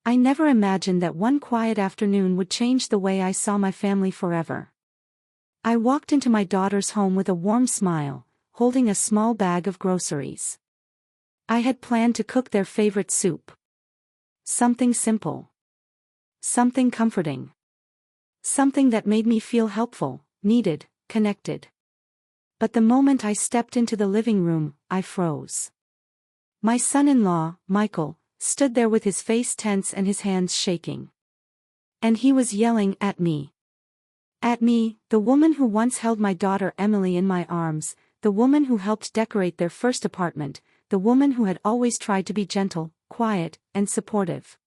I never imagined that one quiet afternoon would change the way I saw my family forever. I walked into my daughter's home with a warm smile, holding a small bag of groceries. I had planned to cook their favorite soup. Something simple. Something comforting. Something that made me feel helpful, needed, connected. But the moment I stepped into the living room, I froze. My son-in-law, Michael, stood there with his face tense and his hands shaking. And he was yelling at me. At me, the woman who once held my daughter Emily in my arms, the woman who helped decorate their first apartment, the woman who had always tried to be gentle, quiet, and supportive.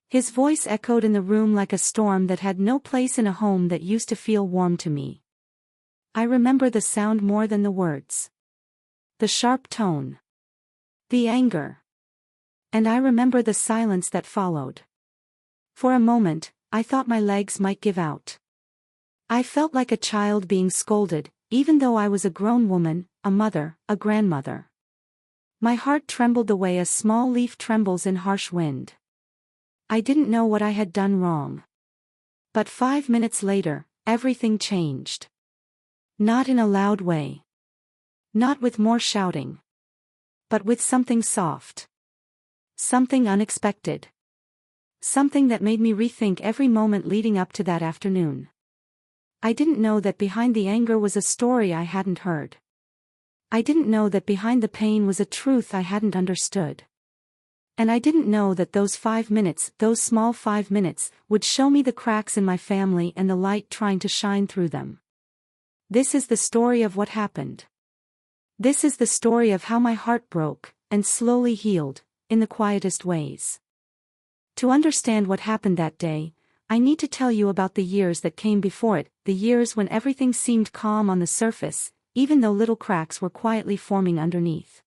His voice echoed in the room like a storm that had no place in a home that used to feel warm to me. I remember the sound more than the words. The sharp tone. The anger. And I remember the silence that followed. For a moment, I thought my legs might give out. I felt like a child being scolded, even though I was a grown woman, a mother, a grandmother. My heart trembled the way a small leaf trembles in harsh wind. I didn't know what I had done wrong. But 5 minutes later, everything changed. Not in a loud way. Not with more shouting. But with something soft. Something unexpected. Something that made me rethink every moment leading up to that afternoon. I didn't know that behind the anger was a story I hadn't heard. I didn't know that behind the pain was a truth I hadn't understood. And I didn't know that those 5 minutes, those small 5 minutes, would show me the cracks in my family and the light trying to shine through them. This is the story of what happened. This is the story of how my heart broke, and slowly healed, in the quietest ways. To understand what happened that day, I need to tell you about the years that came before it, the years when everything seemed calm on the surface, even though little cracks were quietly forming underneath.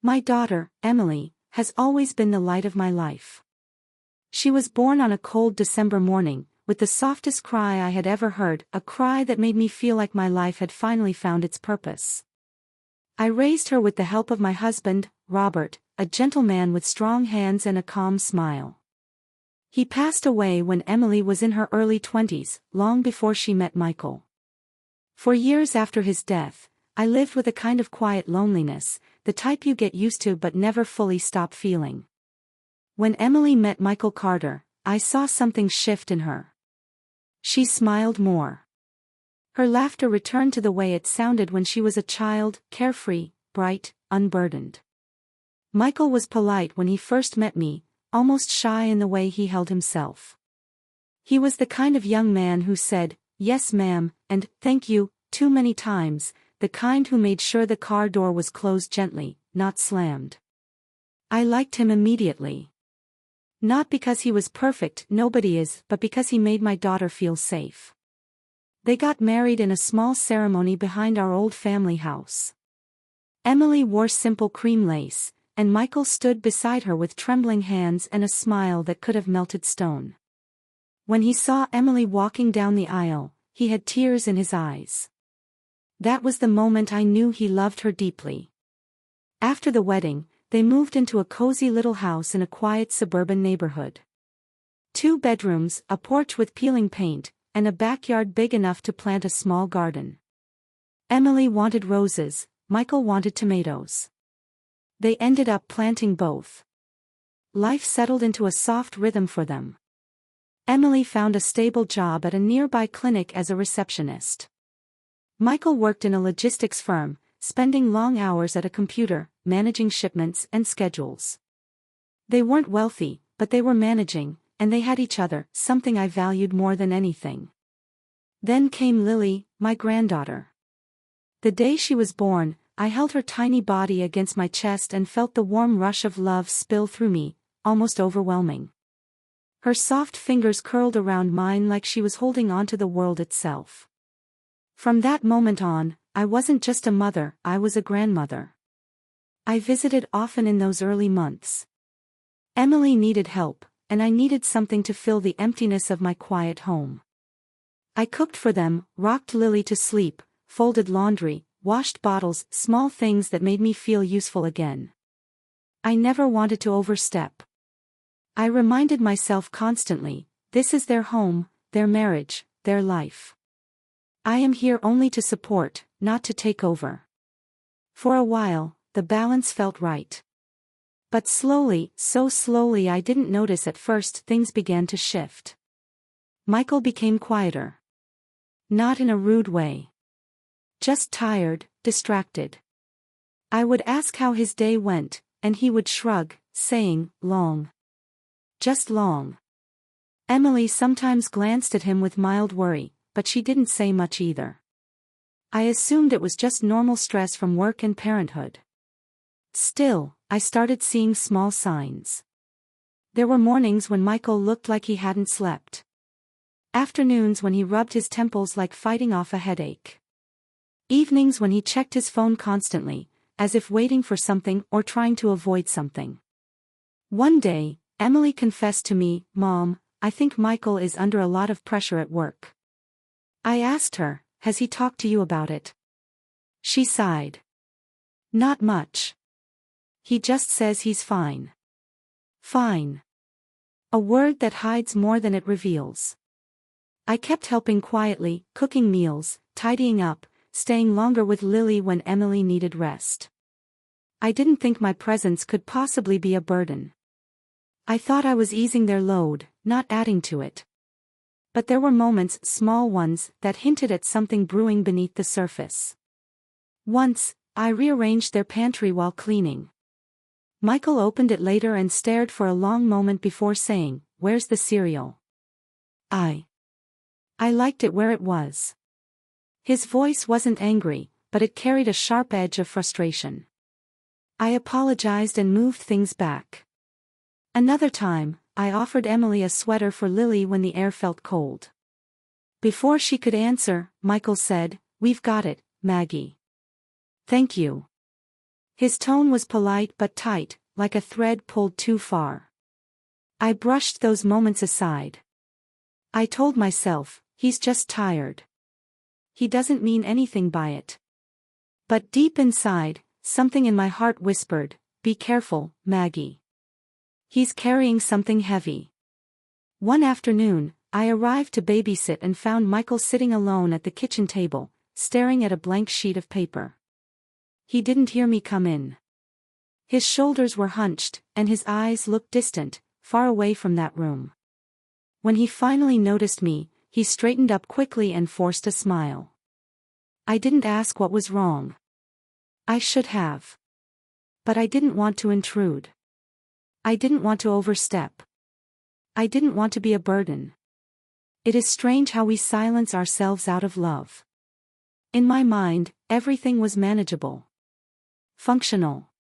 My daughter, Emily, has always been the light of my life. She was born on a cold December morning, with the softest cry I had ever heard, a cry that made me feel like my life had finally found its purpose. I raised her with the help of my husband, Robert, a gentle man with strong hands and a calm smile. He passed away when Emily was in her early 20s, long before she met Michael. For years after his death, I lived with a kind of quiet loneliness, the type you get used to but never fully stop feeling. When Emily met Michael Carter, I saw something shift in her. She smiled more. Her laughter returned to the way it sounded when she was a child, carefree, bright, unburdened. Michael was polite when he first met me, almost shy in the way he held himself. He was the kind of young man who said, "Yes ma'am," and "Thank you," too many times, the kind who made sure the car door was closed gently, not slammed. I liked him immediately. Not because he was perfect, nobody is, but because he made my daughter feel safe. They got married in a small ceremony behind our old family house. Emily wore simple cream lace, and Michael stood beside her with trembling hands and a smile that could have melted stone. When he saw Emily walking down the aisle, he had tears in his eyes. That was the moment I knew he loved her deeply. After the wedding, they moved into a cozy little house in a quiet suburban neighborhood. 2 bedrooms, a porch with peeling paint, and a backyard big enough to plant a small garden. Emily wanted roses, Michael wanted tomatoes. They ended up planting both. Life settled into a soft rhythm for them. Emily found a stable job at a nearby clinic as a receptionist. Michael worked in a logistics firm, spending long hours at a computer, managing shipments and schedules. They weren't wealthy, but they were managing, and they had each other, something I valued more than anything. Then came Lily, my granddaughter. The day she was born, I held her tiny body against my chest and felt the warm rush of love spill through me, almost overwhelming. Her soft fingers curled around mine like she was holding on to the world itself. From that moment on, I wasn't just a mother, I was a grandmother. I visited often in those early months. Emily needed help, and I needed something to fill the emptiness of my quiet home. I cooked for them, rocked Lily to sleep, folded laundry, washed bottles, small things that made me feel useful again. I never wanted to overstep. I reminded myself constantly, this is their home, their marriage, their life. I am here only to support, not to take over. For a while, the balance felt right. But slowly, so slowly I didn't notice at first, things began to shift. Michael became quieter. Not in a rude way. Just tired, distracted. I would ask how his day went, and he would shrug, saying, long. Just long. Emily sometimes glanced at him with mild worry, but she didn't say much either. I assumed it was just normal stress from work and parenthood. Still, I started seeing small signs. There were mornings when Michael looked like he hadn't slept. Afternoons when he rubbed his temples like fighting off a headache. Evenings when he checked his phone constantly, as if waiting for something or trying to avoid something. One day, Emily confessed to me, "Mom, I think Michael is under a lot of pressure at work." I asked her, "Has he talked to you about it?" She sighed. "Not much. He just says he's fine." Fine. A word that hides more than it reveals. I kept helping quietly, cooking meals, tidying up, staying longer with Lily when Emily needed rest. I didn't think my presence could possibly be a burden. I thought I was easing their load, not adding to it. But there were moments, small ones, that hinted at something brewing beneath the surface. Once, I rearranged their pantry while cleaning. Michael opened it later and stared for a long moment before saying, "Where's the cereal?" I liked it where it was. His voice wasn't angry, but it carried a sharp edge of frustration. I apologized and moved things back. Another time, I offered Emily a sweater for Lily when the air felt cold. Before she could answer, Michael said, "We've got it, Maggie." "Thank you." His tone was polite but tight, like a thread pulled too far. I brushed those moments aside. I told myself, he's just tired. He doesn't mean anything by it. But deep inside, something in my heart whispered, "Be careful, Maggie. He's carrying something heavy." One afternoon, I arrived to babysit and found Michael sitting alone at the kitchen table, staring at a blank sheet of paper. He didn't hear me come in. His shoulders were hunched, and his eyes looked distant, far away from that room. When he finally noticed me, he straightened up quickly and forced a smile. I didn't ask what was wrong. I should have. But I didn't want to intrude. I didn't want to overstep. I didn't want to be a burden. It is strange how we silence ourselves out of love. In my mind, everything was manageable. Functional.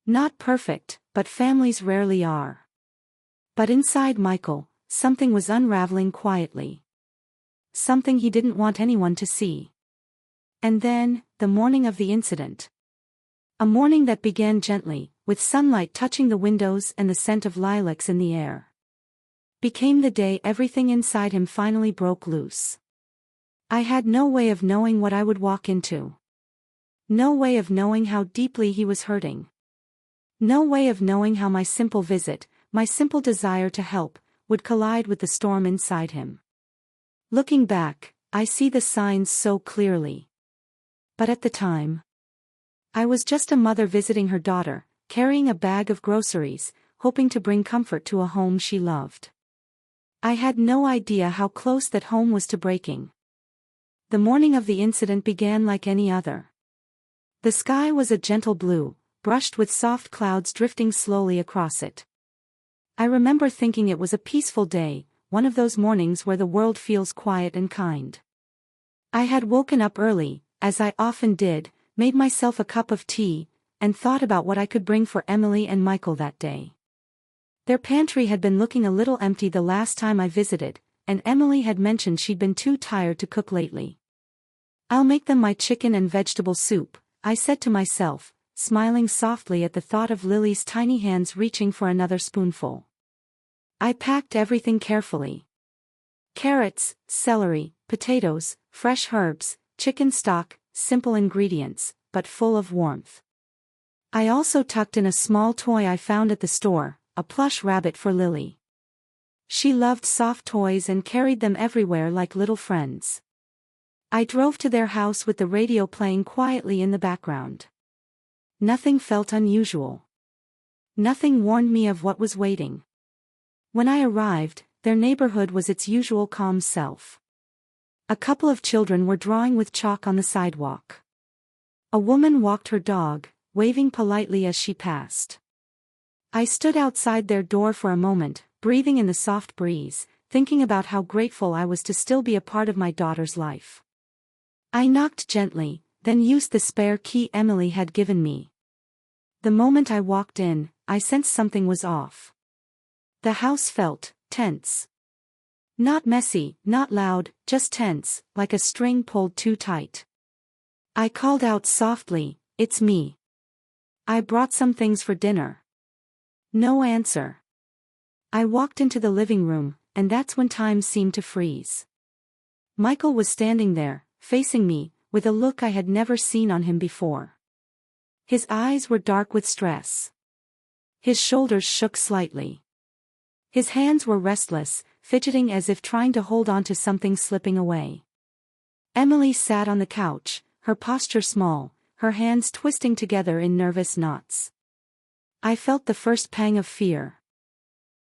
Not perfect, but families rarely are. But inside Michael, something was unraveling quietly. Something he didn't want anyone to see. And then, the morning of the incident. A morning that began gently, with sunlight touching the windows and the scent of lilacs in the air. Became the day everything inside him finally broke loose. I had no way of knowing what I would walk into. No way of knowing how deeply he was hurting. No way of knowing how my simple visit, my simple desire to help, would collide with the storm inside him. Looking back, I see the signs so clearly. But at the time, I was just a mother visiting her daughter, carrying a bag of groceries, hoping to bring comfort to a home she loved. I had no idea how close that home was to breaking. The morning of the incident began like any other. The sky was a gentle blue, brushed with soft clouds drifting slowly across it. I remember thinking it was a peaceful day, one of those mornings where the world feels quiet and kind. I had woken up early, as I often did, made myself a cup of tea, and thought about what I could bring for Emily and Michael that day. Their pantry had been looking a little empty the last time I visited, and Emily had mentioned she'd been too tired to cook lately. "I'll make them my chicken and vegetable soup," I said to myself, smiling softly at the thought of Lily's tiny hands reaching for another spoonful. I packed everything carefully. Carrots, celery, potatoes, fresh herbs, chicken stock, simple ingredients, but full of warmth. I also tucked in a small toy I found at the store, a plush rabbit for Lily. She loved soft toys and carried them everywhere like little friends. I drove to their house with the radio playing quietly in the background. Nothing felt unusual. Nothing warned me of what was waiting. When I arrived, their neighborhood was its usual calm self. A couple of children were drawing with chalk on the sidewalk. A woman walked her dog, waving politely as she passed. I stood outside their door for a moment, breathing in the soft breeze, thinking about how grateful I was to still be a part of my daughter's life. I knocked gently, then used the spare key Emily had given me. The moment I walked in, I sensed something was off. The house felt tense. Not messy, not loud, just tense, like a string pulled too tight. I called out softly, "It's me. I brought some things for dinner." No answer. I walked into the living room, and that's when time seemed to freeze. Michael was standing there, facing me, with a look I had never seen on him before. His eyes were dark with stress. His shoulders shook slightly. His hands were restless, fidgeting as if trying to hold on to something slipping away. Emily sat on the couch, her posture small, her hands twisting together in nervous knots. I felt the first pang of fear.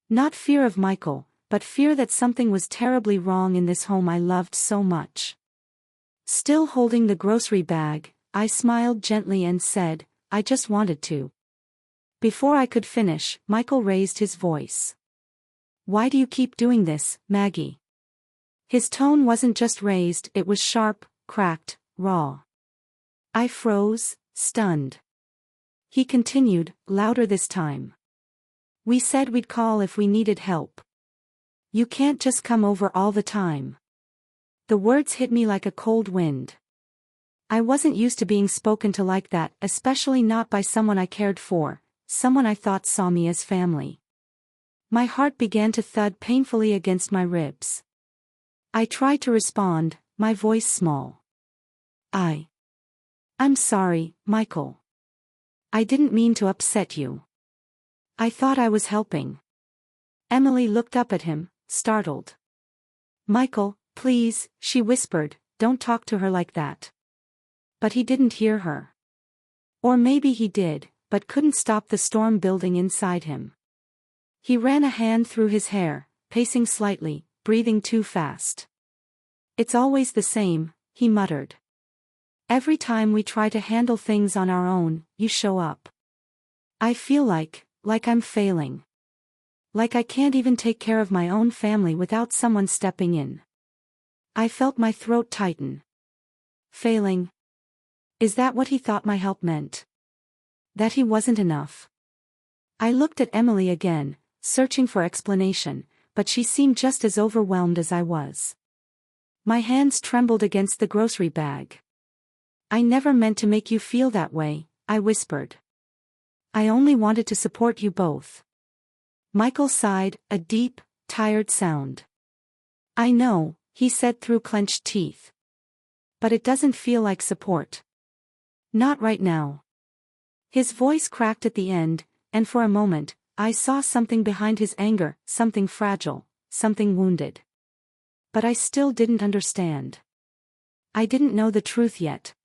Not fear of Michael, but fear that something was terribly wrong in this home I loved so much. Still holding the grocery bag, I smiled gently and said, "I just wanted to." Before I could finish, Michael raised his voice. "Why do you keep doing this, Maggie?" His tone wasn't just raised, it was sharp, cracked, raw. I froze, stunned. He continued, louder this time. "We said we'd call if we needed help. You can't just come over all the time." The words hit me like a cold wind. I wasn't used to being spoken to like that, especially not by someone I cared for, someone I thought saw me as family. My heart began to thud painfully against my ribs. I tried to respond, my voice small. I'm sorry, Michael. I didn't mean to upset you. I thought I was helping." Emily looked up at him, startled. "Michael, please," she whispered, "don't talk to her like that." But he didn't hear her. Or maybe he did, but couldn't stop the storm building inside him. He ran a hand through his hair, pacing slightly, breathing too fast. "It's always the same," he muttered. "Every time we try to handle things on our own, you show up. I feel like I'm failing. Like I can't even take care of my own family without someone stepping in." I felt my throat tighten. Failing? Is that what he thought my help meant? That he wasn't enough? I looked at Emily again, searching for explanation, but she seemed just as overwhelmed as I was. My hands trembled against the grocery bag. "I never meant to make you feel that way," I whispered. "I only wanted to support you both." Michael sighed, a deep, tired sound. "I know," he said through clenched teeth. "But it doesn't feel like support. Not right now." His voice cracked at the end, and for a moment, I saw something behind his anger, something fragile, something wounded. But I still didn't understand. I didn't know the truth yet.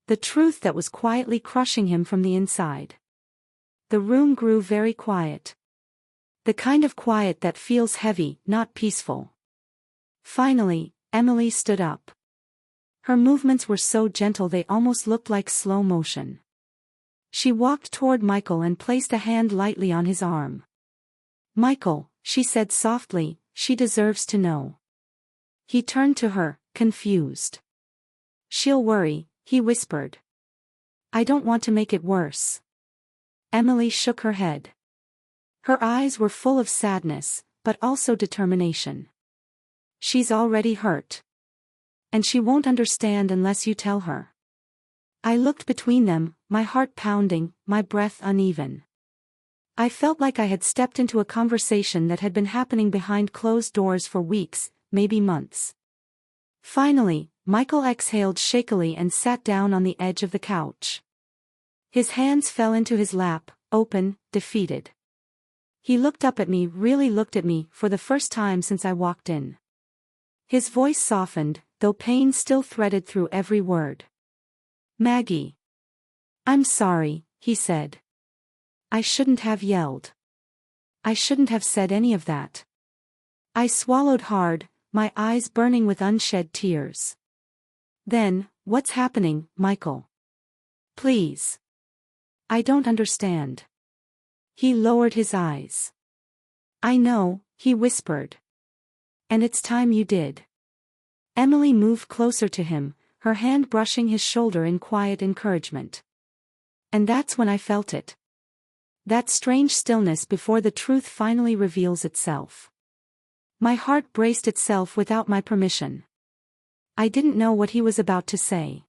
The truth that was quietly crushing him from the inside. The room grew very quiet. The kind of quiet that feels heavy, not peaceful. Finally, Emily stood up. Her movements were so gentle they almost looked like slow motion. She walked toward Michael and placed a hand lightly on his arm. "Michael," she said softly, "she deserves to know." He turned to her, confused. "She'll worry," he whispered. "I don't want to make it worse." Emily shook her head. Her eyes were full of sadness, but also determination. "She's already hurt. And she won't understand unless you tell her." I looked between them, my heart pounding, my breath uneven. I felt like I had stepped into a conversation that had been happening behind closed doors for weeks, maybe months. Finally, Michael exhaled shakily and sat down on the edge of the couch. His hands fell into his lap, open, defeated. He looked up at me, really looked at me, for the first time since I walked in. His voice softened, though pain still threaded through every word. "Maggie. I'm sorry," he said. "I shouldn't have yelled. I shouldn't have said any of that." I swallowed hard, my eyes burning with unshed tears. "Then, what's happening, Michael? Please. I don't understand." He lowered his eyes. "I know," he whispered. "And it's time you did." Emily moved closer to him, her hand brushing his shoulder in quiet encouragement. And that's when I felt it. That strange stillness before the truth finally reveals itself. My heart braced itself without my permission. I didn't know what he was about to say.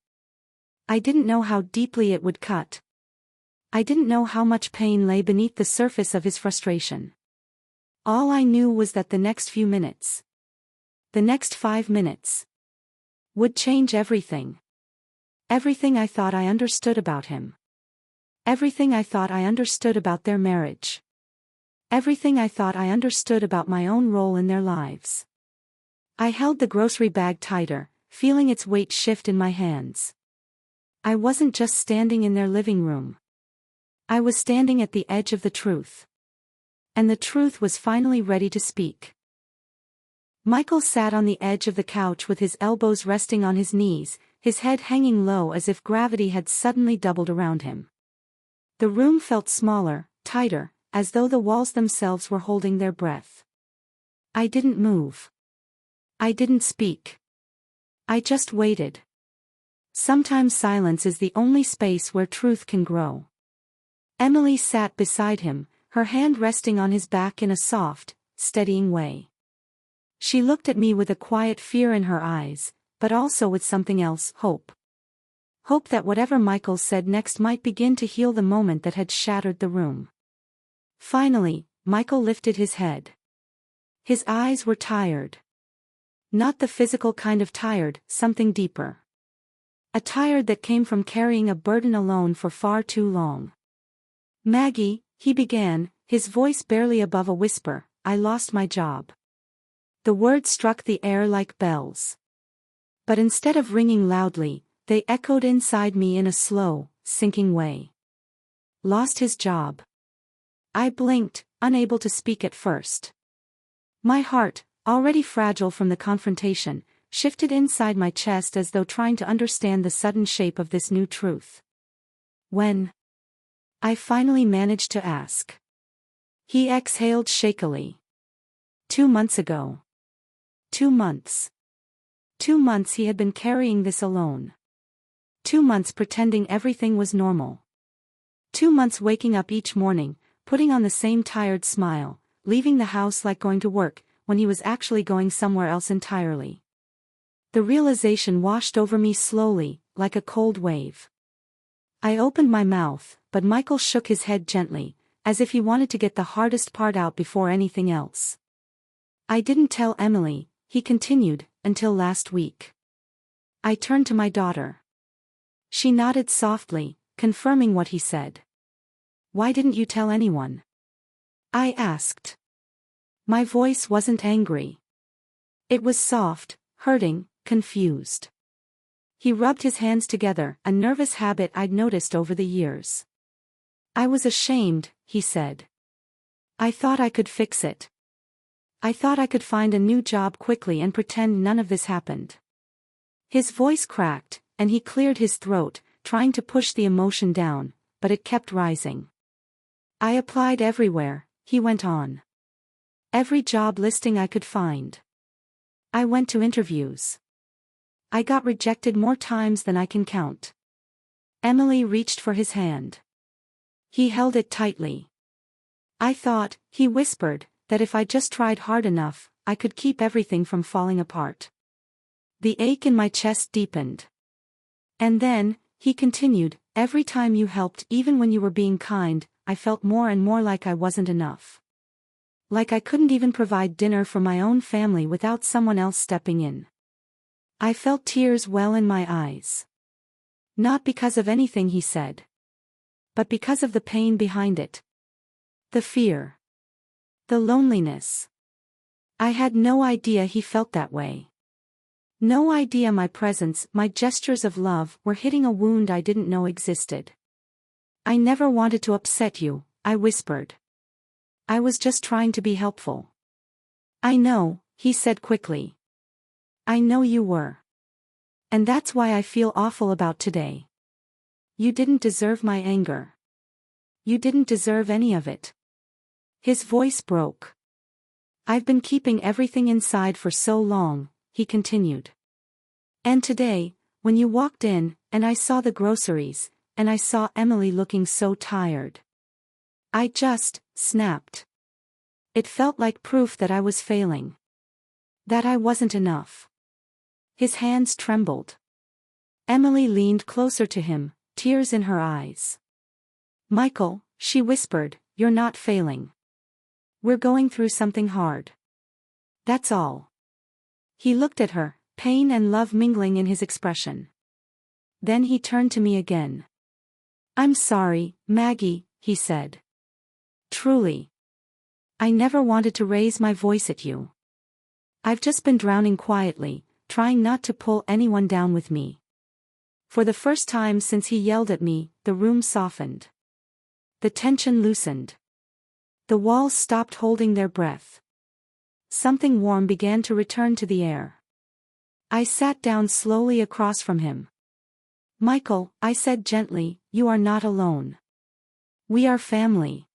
I didn't know how deeply it would cut. I didn't know how much pain lay beneath the surface of his frustration. All I knew was that the next few minutes, the next 5 minutes, would change everything. Everything I thought I understood about him. Everything I thought I understood about their marriage. Everything I thought I understood about my own role in their lives. I held the grocery bag tighter, feeling its weight shift in my hands. I wasn't just standing in their living room. I was standing at the edge of the truth. And the truth was finally ready to speak. Michael sat on the edge of the couch with his elbows resting on his knees, his head hanging low as if gravity had suddenly doubled around him. The room felt smaller, tighter, as though the walls themselves were holding their breath. I didn't move. I didn't speak. I just waited. Sometimes silence is the only space where truth can grow. Emily sat beside him, her hand resting on his back in a soft, steadying way. She looked at me with a quiet fear in her eyes, but also with something else, hope. Hope that whatever Michael said next might begin to heal the moment that had shattered the room. Finally, Michael lifted his head. His eyes were tired. Not the physical kind of tired, something deeper. A tired that came from carrying a burden alone for far too long. "Maggie," he began, his voice barely above a whisper, "I lost my job." The words struck the air like bells. But instead of ringing loudly, they echoed inside me in a slow, sinking way. Lost his job. I blinked, unable to speak at first. My heart, already fragile from the confrontation, shifted inside my chest as though trying to understand the sudden shape of this new truth. "When?" I finally managed to ask. He exhaled shakily. 2 months ago. 2 months. 2 months he had been carrying this alone. 2 months pretending everything was normal. 2 months waking up each morning, putting on the same tired smile, leaving the house like going to work, when he was actually going somewhere else entirely. The realization washed over me slowly, like a cold wave. I opened my mouth, but Michael shook his head gently, as if he wanted to get the hardest part out before anything else. "I didn't tell Emily," he continued, "until last week." I turned to my daughter. She nodded softly, confirming what he said. "Why didn't you tell anyone?" I asked. My voice wasn't angry. It was soft, hurting, confused. He rubbed his hands together, a nervous habit I'd noticed over the years. "I was ashamed," he said. "I thought I could fix it. I thought I could find a new job quickly and pretend none of this happened." His voice cracked, and he cleared his throat, trying to push the emotion down, but it kept rising. "I applied everywhere," he went on. "Every job listing I could find. I went to interviews. I got rejected more times than I can count." Emily reached for his hand. He held it tightly. "I thought," he whispered, "that if I just tried hard enough, I could keep everything from falling apart." The ache in my chest deepened. "And then," he continued, "every time you helped, even when you were being kind, I felt more and more like I wasn't enough. Like I couldn't even provide dinner for my own family without someone else stepping in." I felt tears well in my eyes. Not because of anything he said, but because of the pain behind it. The fear. The loneliness. I had no idea he felt that way. No idea my presence, my gestures of love, were hitting a wound I didn't know existed. I never wanted to upset you, I whispered. I was just trying to be helpful. I know, he said quickly. I know you were. And that's why I feel awful about today. You didn't deserve my anger. You didn't deserve any of it. His voice broke. I've been keeping everything inside for so long, he continued. And today, when you walked in, and I saw the groceries, and I saw Emily looking so tired. I just snapped. It felt like proof that I was failing. That I wasn't enough. His hands trembled. Emily leaned closer to him, tears in her eyes. Michael, she whispered, you're not failing. We're going through something hard. That's all. He looked at her, pain and love mingling in his expression. Then he turned to me again. I'm sorry, Maggie, he said. Truly. I never wanted to raise my voice at you. I've just been drowning quietly, trying not to pull anyone down with me. For the first time since he yelled at me, the room softened. The tension loosened. The walls stopped holding their breath. Something warm began to return to the air. I sat down slowly across from him. Michael, I said gently, you are not alone. We are family.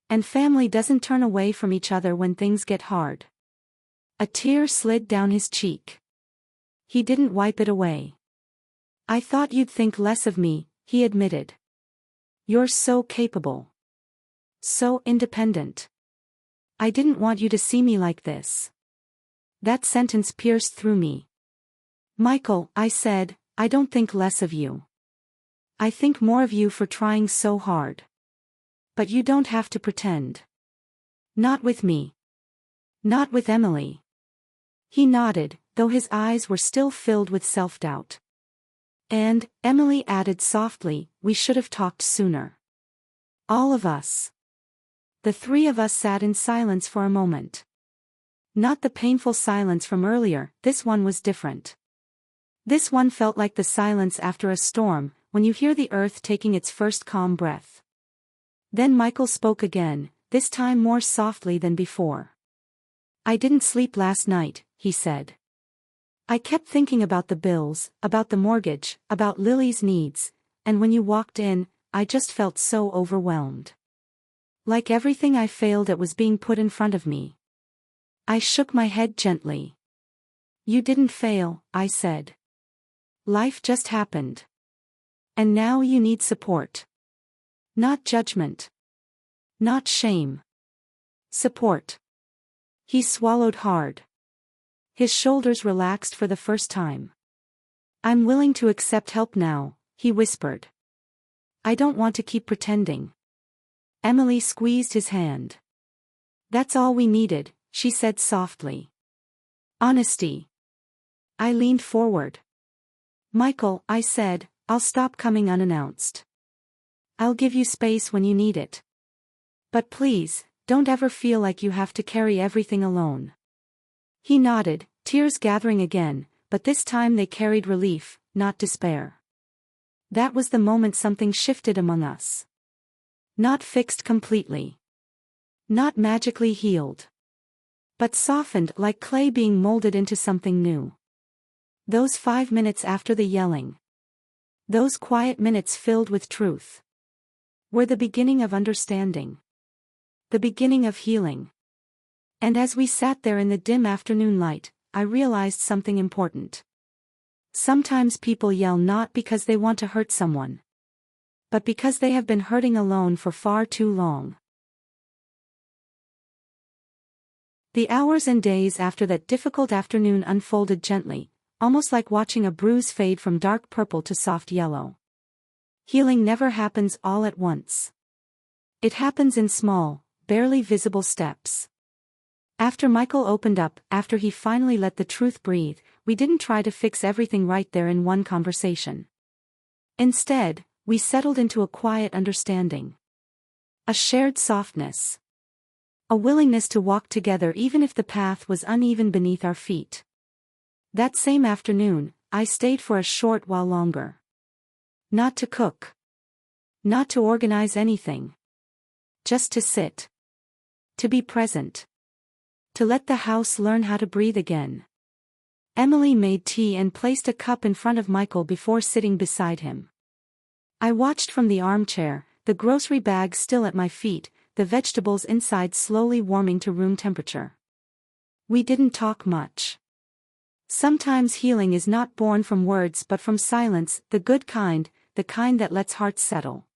And family doesn't turn away from each other when things get hard. A tear slid down his cheek. He didn't wipe it away. I thought you'd think less of me, he admitted. You're so capable. So independent. I didn't want you to see me like this. That sentence pierced through me. Michael, I said, I don't think less of you. I think more of you for trying so hard. But you don't have to pretend. Not with me. Not with Emily. He nodded, though his eyes were still filled with self-doubt. And, Emily added softly, we should have talked sooner. All of us. The three of us sat in silence for a moment. Not the painful silence from earlier, this one was different. This one felt like the silence after a storm, when you hear the earth taking its first calm breath. Then Michael spoke again, this time more softly than before. I didn't sleep last night, he said. I kept thinking about the bills, about the mortgage, about Lily's needs, and when you walked in, I just felt so overwhelmed. Like everything I failed at was being put in front of me. I shook my head gently. You didn't fail, I said. Life just happened. And now you need support. Not judgment. Not shame. Support. He swallowed hard. His shoulders relaxed for the first time. I'm willing to accept help now, he whispered. I don't want to keep pretending. Emily squeezed his hand. That's all we needed, she said softly. Honesty. I leaned forward. Michael, I said, I'll stop coming unannounced. I'll give you space when you need it. But please, don't ever feel like you have to carry everything alone. He nodded, tears gathering again, but this time they carried relief, not despair. That was the moment something shifted among us. Not fixed completely. Not magically healed. But softened like clay being molded into something new. Those 5 minutes after the yelling. Those quiet minutes filled with truth. Were the beginning of understanding. The beginning of healing. And as we sat there in the dim afternoon light, I realized something important. Sometimes people yell not because they want to hurt someone, but because they have been hurting alone for far too long. The hours and days after that difficult afternoon unfolded gently, almost like watching a bruise fade from dark purple to soft yellow. Healing never happens all at once. It happens in small, barely visible steps. After Michael opened up, after he finally let the truth breathe, we didn't try to fix everything right there in one conversation. Instead, we settled into a quiet understanding. A shared softness. A willingness to walk together even if the path was uneven beneath our feet. That same afternoon, I stayed for a short while longer. Not to cook. Not to organize anything. Just to sit. To be present. To let the house learn how to breathe again. Emily made tea and placed a cup in front of Michael before sitting beside him. I watched from the armchair, the grocery bag still at my feet, the vegetables inside slowly warming to room temperature. We didn't talk much. Sometimes healing is not born from words but from silence, the good kind, the kind that lets hearts settle.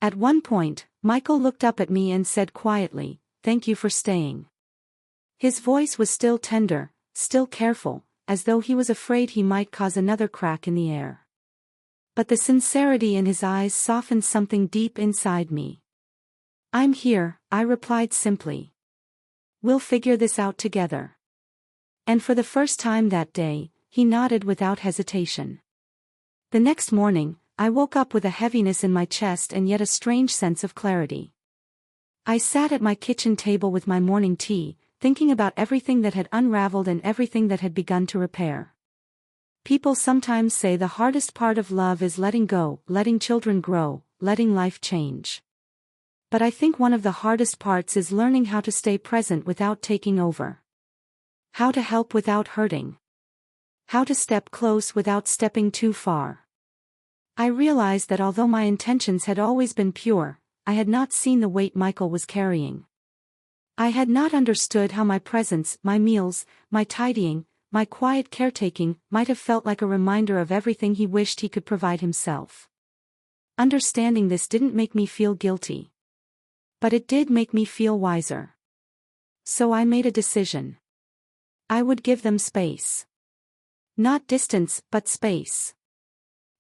At one point, Michael looked up at me and said quietly, "Thank you for staying." His voice was still tender, still careful, as though he was afraid he might cause another crack in the air. But the sincerity in his eyes softened something deep inside me. "I'm here," I replied simply. "We'll figure this out together." And for the first time that day, he nodded without hesitation. The next morning, I woke up with a heaviness in my chest and yet a strange sense of clarity. I sat at my kitchen table with my morning tea, thinking about everything that had unraveled and everything that had begun to repair. People sometimes say the hardest part of love is letting go, letting children grow, letting life change. But I think one of the hardest parts is learning how to stay present without taking over. How to help without hurting. How to step close without stepping too far. I realized that although my intentions had always been pure, I had not seen the weight Michael was carrying. I had not understood how my presence, my meals, my tidying, my quiet caretaking might have felt like a reminder of everything he wished he could provide himself. Understanding this didn't make me feel guilty. But it did make me feel wiser. So I made a decision. I would give them space. Not distance, but space.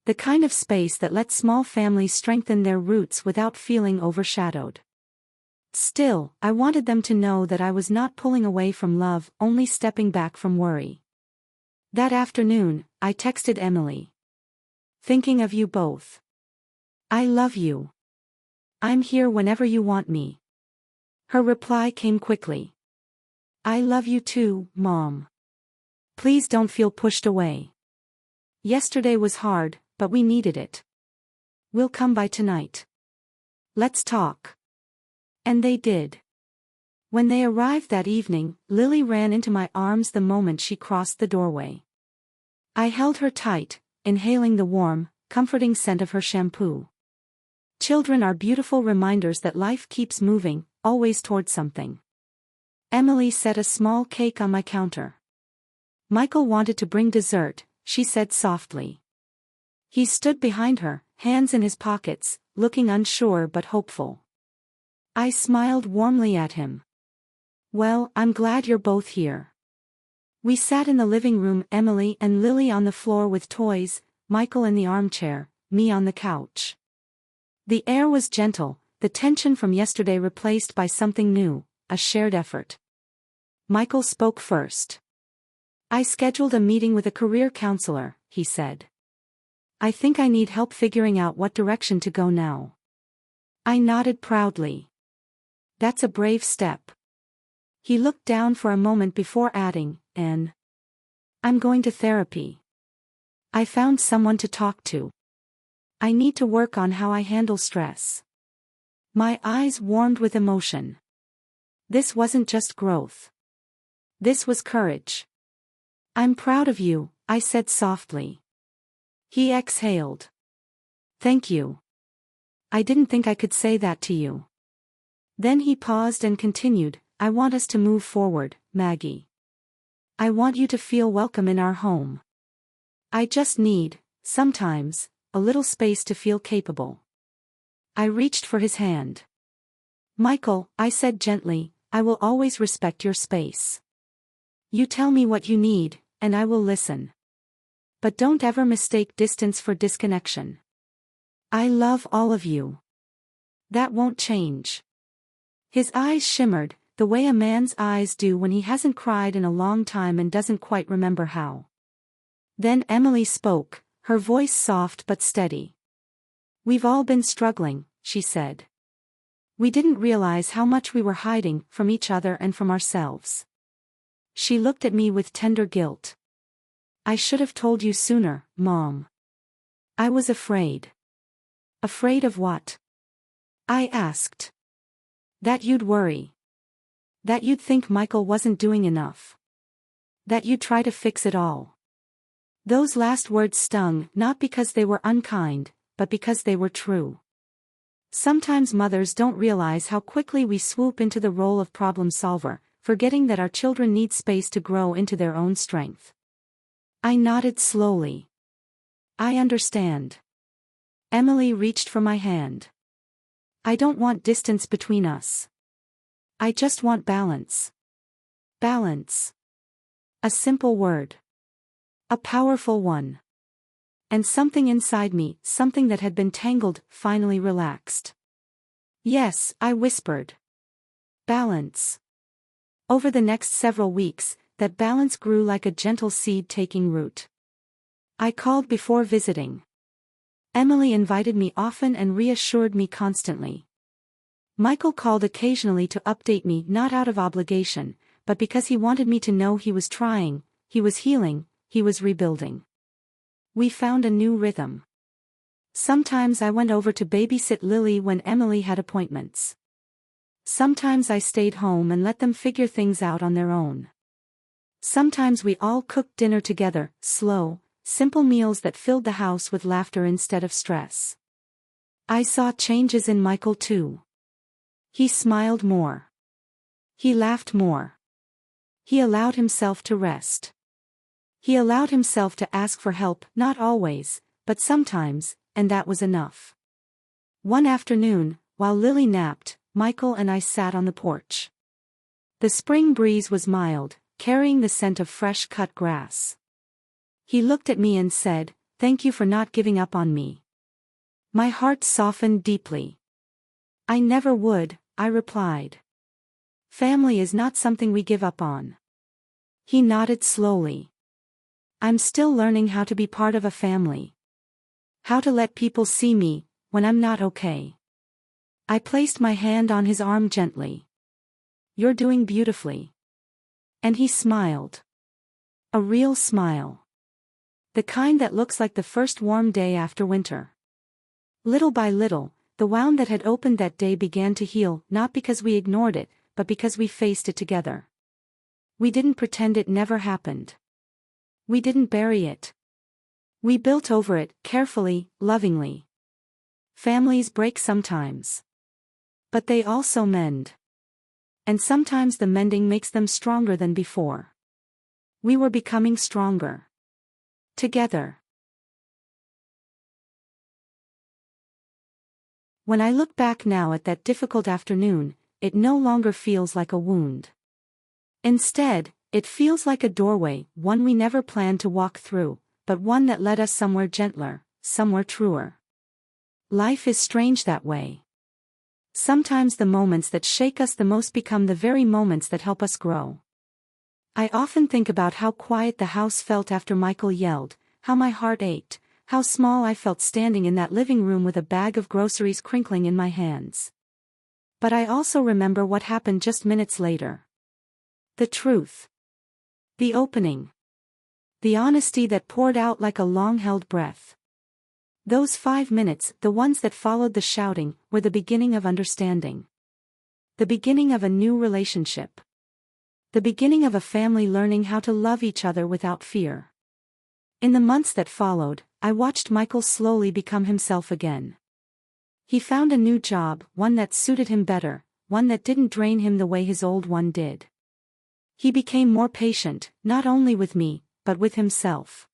The kind of space that lets small families strengthen their roots without feeling overshadowed. Still, I wanted them to know that I was not pulling away from love, only stepping back from worry. That afternoon, I texted Emily. "Thinking of you both. I love you. I'm here whenever you want me." Her reply came quickly. "I love you too, Mom. Please don't feel pushed away. Yesterday was hard, but we needed it. We'll come by tonight. Let's talk." And they did. When they arrived that evening, Lily ran into my arms the moment she crossed the doorway. I held her tight, inhaling the warm, comforting scent of her shampoo. Children are beautiful reminders that life keeps moving, always toward something. Emily set a small cake on my counter. "Michael wanted to bring dessert," she said softly. He stood behind her, hands in his pockets, looking unsure but hopeful. I smiled warmly at him. "Well, I'm glad you're both here." We sat in the living room, Emily and Lily on the floor with toys, Michael in the armchair, me on the couch. The air was gentle, the tension from yesterday replaced by something new, a shared effort. Michael spoke first. "I scheduled a meeting with a career counselor," he said. "I think I need help figuring out what direction to go now." I nodded proudly. "That's a brave step." He looked down for a moment before adding, "And I'm going to therapy. I found someone to talk to. I need to work on how I handle stress." My eyes warmed with emotion. This wasn't just growth. This was courage. "I'm proud of you," I said softly. He exhaled. "Thank you. I didn't think I could say that to you." Then he paused and continued, "I want us to move forward, Maggie. I want you to feel welcome in our home. I just need, sometimes, a little space to feel capable." I reached for his hand. "Michael," I said gently, "I will always respect your space. You tell me what you need, and I will listen. But don't ever mistake distance for disconnection. I love all of you. That won't change." His eyes shimmered, the way a man's eyes do when he hasn't cried in a long time and doesn't quite remember how. Then Emily spoke, her voice soft but steady. "We've all been struggling," she said. We didn't realize how much we were hiding from each other and from ourselves. She looked at me with tender guilt. I should have told you sooner, Mom. I was afraid. Afraid of what? I asked. That you'd worry. That you'd think Michael wasn't doing enough. That you'd try to fix it all. Those last words stung, not because they were unkind, but because they were true. Sometimes mothers don't realize how quickly we swoop into the role of problem solver, forgetting that our children need space to grow into their own strength. I nodded slowly. I understand. Emily reached for my hand. I don't want distance between us. I just want balance. Balance. A simple word. A powerful one. And something inside me, something that had been tangled, finally relaxed. Yes, I whispered. Balance. Over the next several weeks, that balance grew like a gentle seed taking root. I called before visiting. Emily invited me often and reassured me constantly. Michael called occasionally to update me, not out of obligation, but because he wanted me to know he was trying, he was healing, he was rebuilding. We found a new rhythm. Sometimes I went over to babysit Lily when Emily had appointments. Sometimes I stayed home and let them figure things out on their own. Sometimes we all cooked dinner together, slow, simple meals that filled the house with laughter instead of stress. I saw changes in Michael too. He smiled more. He laughed more. He allowed himself to rest. He allowed himself to ask for help, not always, but sometimes, and that was enough. One afternoon, while Lily napped, Michael and I sat on the porch. The spring breeze was mild, carrying the scent of fresh cut grass. He looked at me and said, "Thank you for not giving up on me." My heart softened deeply. "I never would," I replied. "Family is not something we give up on." He nodded slowly. "I'm still learning how to be part of a family. How to let people see me, when I'm not okay." I placed my hand on his arm gently. "You're doing beautifully." And he smiled. A real smile. The kind that looks like the first warm day after winter. Little by little, the wound that had opened that day began to heal, not because we ignored it, but because we faced it together. We didn't pretend it never happened. We didn't bury it. We built over it, carefully, lovingly. Families break sometimes. But they also mend. And sometimes the mending makes them stronger than before. We were becoming stronger. Together. When I look back now at that difficult afternoon, it no longer feels like a wound. Instead, it feels like a doorway, one we never planned to walk through, but one that led us somewhere gentler, somewhere truer. Life is strange that way. Sometimes the moments that shake us the most become the very moments that help us grow. I often think about how quiet the house felt after Michael yelled, how my heart ached, how small I felt standing in that living room with a bag of groceries crinkling in my hands. But I also remember what happened just minutes later. The truth. The opening. The honesty that poured out like a long-held breath. Those 5 minutes, the ones that followed the shouting, were the beginning of understanding. The beginning of a new relationship. The beginning of a family learning how to love each other without fear. In the months that followed, I watched Michael slowly become himself again. He found a new job, one that suited him better, one that didn't drain him the way his old one did. He became more patient, not only with me, but with himself.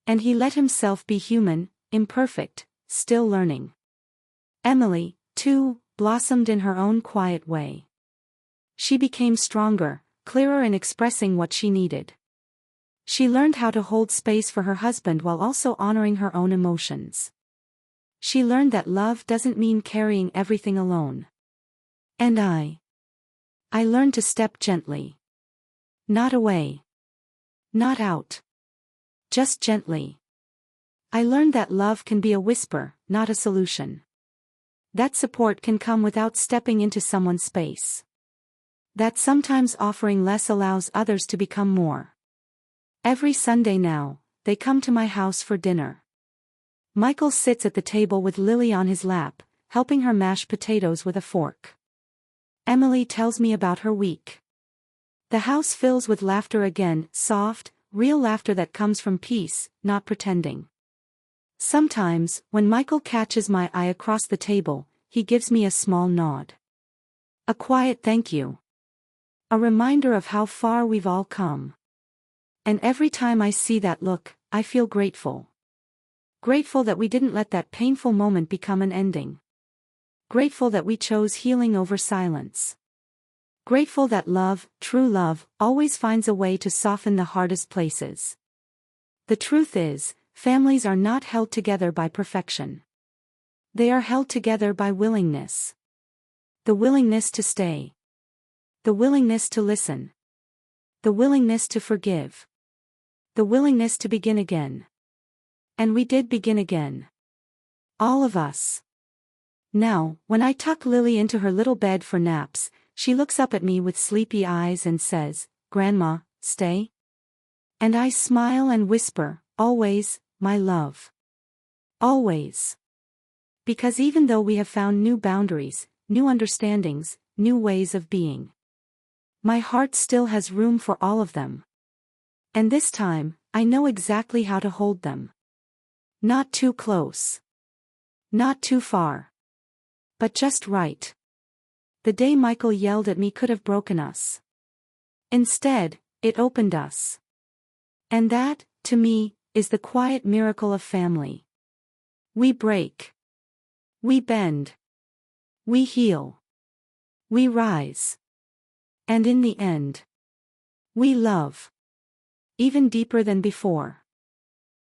And he let himself be human, imperfect, still learning. Emily, too, blossomed in her own quiet way. She became stronger, clearer in expressing what she needed. She learned how to hold space for her husband while also honoring her own emotions. She learned that love doesn't mean carrying everything alone. And I learned to step gently. Not away. Not out. Just gently. I learned that love can be a whisper, not a solution. That support can come without stepping into someone's space. That sometimes offering less allows others to become more. Every Sunday now, they come to my house for dinner. Michael sits at the table with Lily on his lap, helping her mash potatoes with a fork. Emily tells me about her week. The house fills with laughter again, soft, real laughter that comes from peace, not pretending. Sometimes, when Michael catches my eye across the table, he gives me a small nod. A quiet thank you. A reminder of how far we've all come. And every time I see that look, I feel grateful. Grateful that we didn't let that painful moment become an ending. Grateful that we chose healing over silence. Grateful that love, true love, always finds a way to soften the hardest places. The truth is, families are not held together by perfection. They are held together by willingness. The willingness to stay. The willingness to listen. The willingness to forgive. The willingness to begin again. And we did begin again. All of us. Now, when I tuck Lily into her little bed for naps, she looks up at me with sleepy eyes and says, "Grandma, stay?" And I smile and whisper, "Always, my love. Always." Because even though we have found new boundaries, new understandings, new ways of being, my heart still has room for all of them. And this time, I know exactly how to hold them. Not too close. Not too far. But just right. The day Michael yelled at me could have broken us. Instead, it opened us. And that, to me, is the quiet miracle of family. We break. We bend. We heal. We rise. And in the end, we love. Even deeper than before.